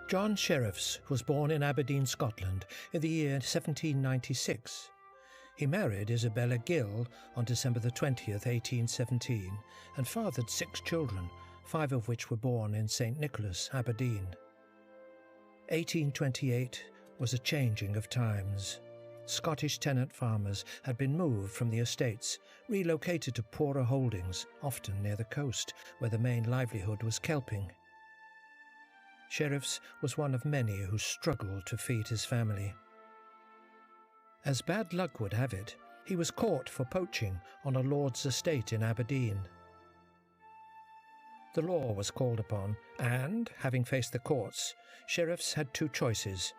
John Sherriffs was born in Aberdeen, Scotland, in the year 1796. He married Isabella Gill on December the 20th, 1817, and fathered 6 children, 5 of which were born in St Nicholas, Aberdeen. 1828 was a changing of times. Scottish tenant farmers had been moved from the estates, relocated to poorer holdings, often near the coast, where the main livelihood was kelping. Sherriffs was one of many who struggled to feed his family. As bad luck would have it, he was caught for poaching on a lord's estate in Aberdeen. The law was called upon, and, having faced the courts, Sherriffs had 2 choices: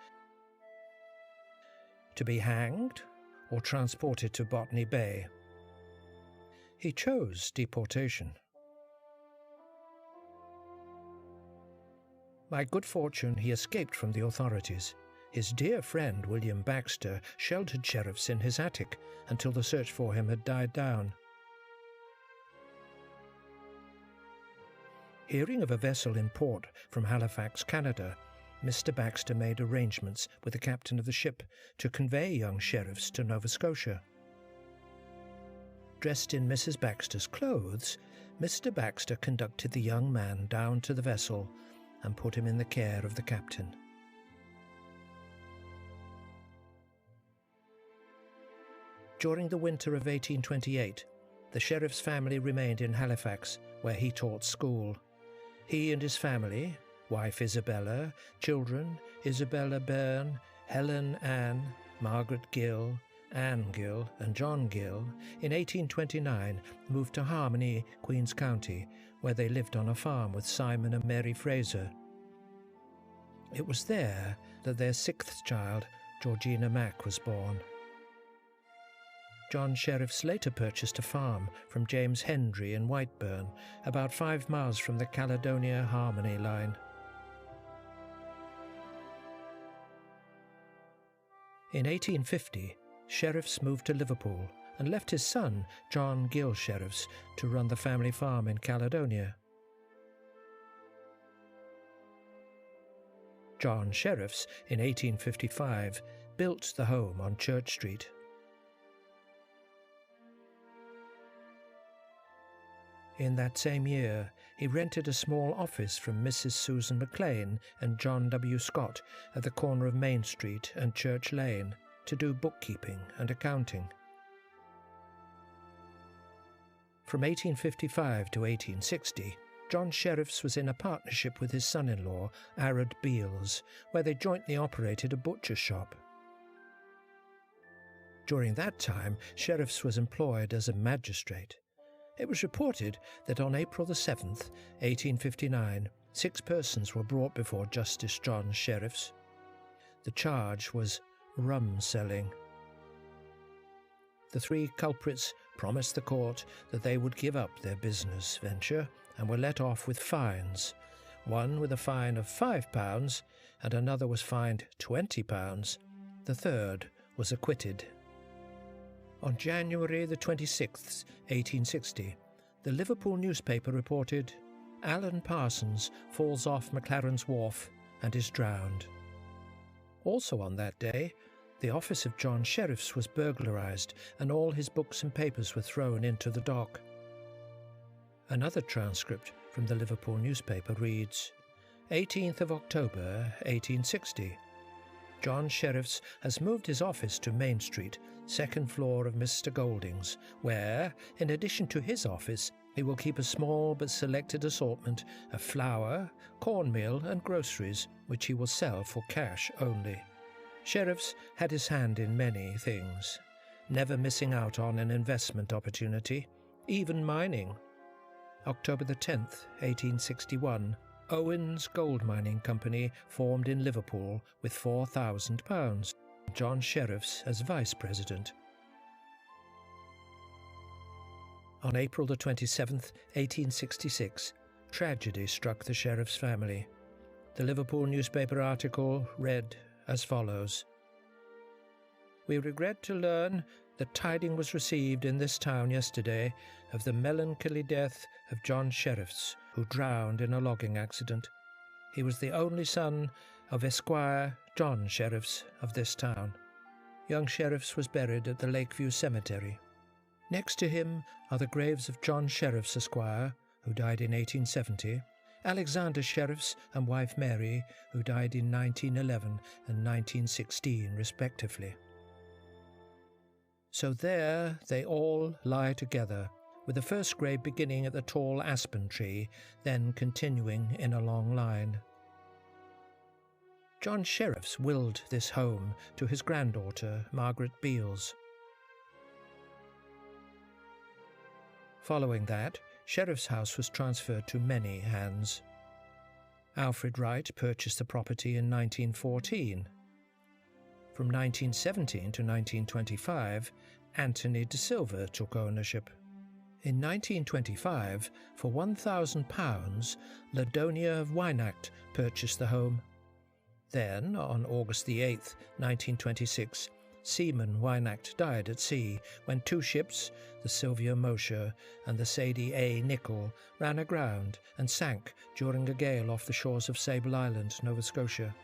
to be hanged or transported to Botany Bay. He chose deportation. By good fortune, he escaped from the authorities. His dear friend William Baxter sheltered Sherriffs in his attic until the search for him had died down. Hearing of a vessel in port from Halifax, Canada, Mr. Baxter made arrangements with the captain of the ship to convey young Sherriffs to Nova Scotia. Dressed in Mrs. Baxter's clothes, Mr. Baxter conducted the young man down to the vessel and put him in the care of the captain. During the winter of 1828, the Sherriffs family remained in Halifax, where he taught school. He and his family, wife Isabella, children Isabella Byrne, Helen Ann, Margaret Gill, Anne Gill and John Gill, in 1829 moved to Harmony, Queen's County, where they lived on a farm with Simon and Mary Fraser. It was there that their 6th child, Georgina Mack, was born. John Sherriffs later purchased a farm from James Hendry in Whiteburn, about 5 miles from the Caledonia-Harmony line. In 1850, Sherriffs moved to Liverpool and left his son, John Gill Sherriffs, to run the family farm in Caledonia. John Sherriffs, in 1855, built the home on Church Street. In that same year, he rented a small office from Mrs. Susan McLean and John W. Scott at the corner of Main Street and Church Lane to do bookkeeping and accounting. From 1855 to 1860, John Sherriffs was in a partnership with his son-in-law, Arad Beals, where they jointly operated a butcher shop. During that time, Sherriffs was employed as a magistrate. It was reported that on April the 7th, 1859, 6 persons were brought before Justice John Sherriffs. The charge was rum selling. The 3 culprits promised the court that they would give up their business venture and were let off with fines, one with a fine of £5 and another was fined £20. The third was acquitted. On January the 26th, 1860, the Liverpool newspaper reported, "Alan Parsons falls off McLaren's Wharf and is drowned." Also on that day, the office of John Sherriffs was burglarised and all his books and papers were thrown into the dock. Another transcript from the Liverpool newspaper reads, 18th of October, 1860. John Sherriffs has moved his office to Main Street, 2nd floor of Mr. Golding's, where, in addition to his office, he will keep a small but selected assortment of flour, cornmeal and groceries, which he will sell for cash only. Sherriffs had his hand in many things, never missing out on an investment opportunity, even mining. October the 10th, 1861, Owen's Gold Mining Company formed in Liverpool with £4,000, John Sherriffs as vice president. On April the 27th, 1866, tragedy struck the Sherriffs family. The Liverpool newspaper article read as follows: "We regret to learn that tiding was received in this town yesterday of the melancholy death of John Sherriffs, who drowned in a logging accident. He was the only son of Esquire John Sherriffs of this town. Young Sherriffs was buried at the Lakeview Cemetery. Next to him are the graves of John Sherriffs Esq, who died in 1870, Alexander Sherriffs and wife Mary, who died in 1911 and 1916 respectively. So there they all lie together, with the first grave beginning at the tall aspen tree, then continuing in a long line. John Sherriffs willed this home to his granddaughter, Margaret Beals. Following that, Sherriffs House was transferred to many hands. Alfred Wright purchased the property in 1914. From 1917 to 1925, Anthony de Silva took ownership. In 1925, for £1,000, Ladonia of Wynacht purchased the home. Then, on August 8, 1926, Seaman Wynacht died at sea when two ships, the Sylvia Mosher and the Sadie A. Nickel, ran aground and sank during a gale off the shores of Sable Island, Nova Scotia.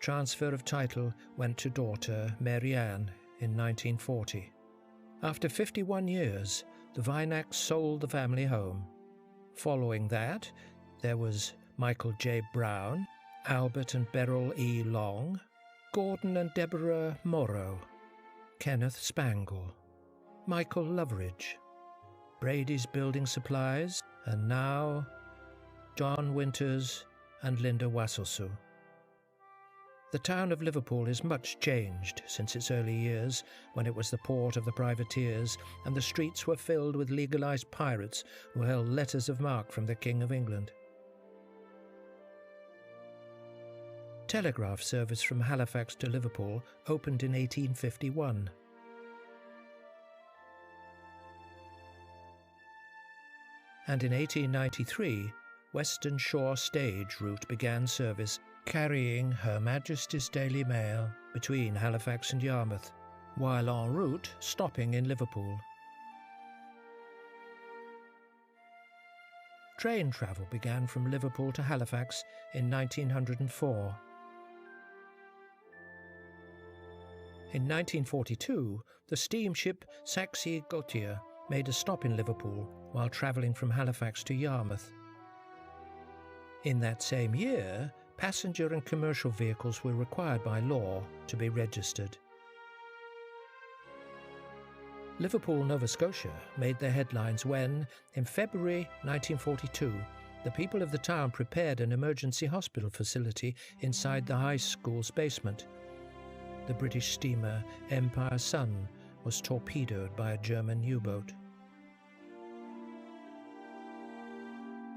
Transfer of title went to daughter Mary Ann in 1940. After 51 years, the Wynacks sold the family home. Following that, there was Michael J. Brown, Albert and Beryl E. Long, Gordon and Deborah Morrow, Kenneth Spangle, Michael Loveridge, Brady's Building Supplies, and now John Winters and Linda Wasselsu. The town of Liverpool is much changed since its early years, when it was the port of the privateers and the streets were filled with legalised pirates who held letters of marque from the King of England. Telegraph service from Halifax to Liverpool opened in 1851. And in 1893, Western Shore stage route began service carrying Her Majesty's Daily Mail between Halifax and Yarmouth, while en route stopping in Liverpool. Train travel began from Liverpool to Halifax in 1904. In 1942, the steamship Saxe Gautier made a stop in Liverpool while travelling from Halifax to Yarmouth. In that same year, passenger and commercial vehicles were required by law to be registered. Liverpool, Nova Scotia made their headlines when, in February 1942, the people of the town prepared an emergency hospital facility inside the high school's basement. The British steamer Empire Sun was torpedoed by a German U-boat.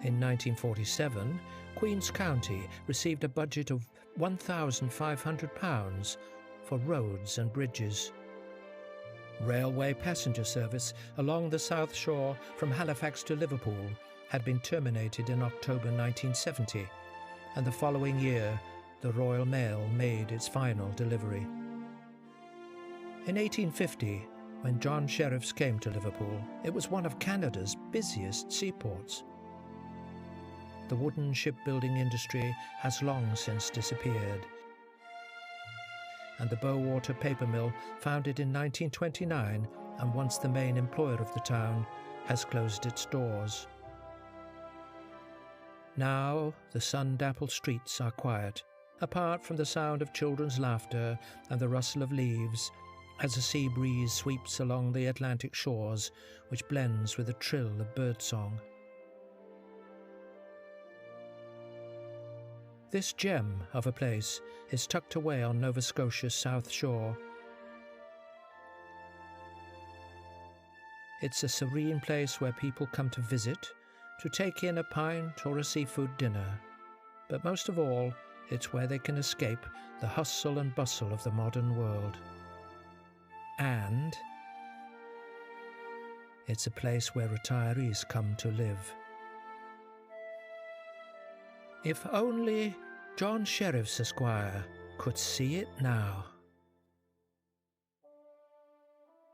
In 1947, Queen's County received a budget of £1,500 for roads and bridges. Railway passenger service along the South Shore from Halifax to Liverpool had been terminated in October 1970, and the following year the Royal Mail made its final delivery. In 1850, when John Sherriffs came to Liverpool, it was one of Canada's busiest seaports. The wooden shipbuilding industry has long since disappeared, and the Bowater paper mill, founded in 1929 and once the main employer of the town, has closed its doors. Now the sun-dappled streets are quiet, apart from the sound of children's laughter and the rustle of leaves as a sea breeze sweeps along the Atlantic shores, which blends with the trill of birdsong. This gem of a place is tucked away on Nova Scotia's south shore. It's a serene place where people come to visit, to take in a pint or a seafood dinner. But most of all, it's where they can escape the hustle and bustle of the modern world. And it's a place where retirees come to live. If only John Sherriffs Esq could see it now.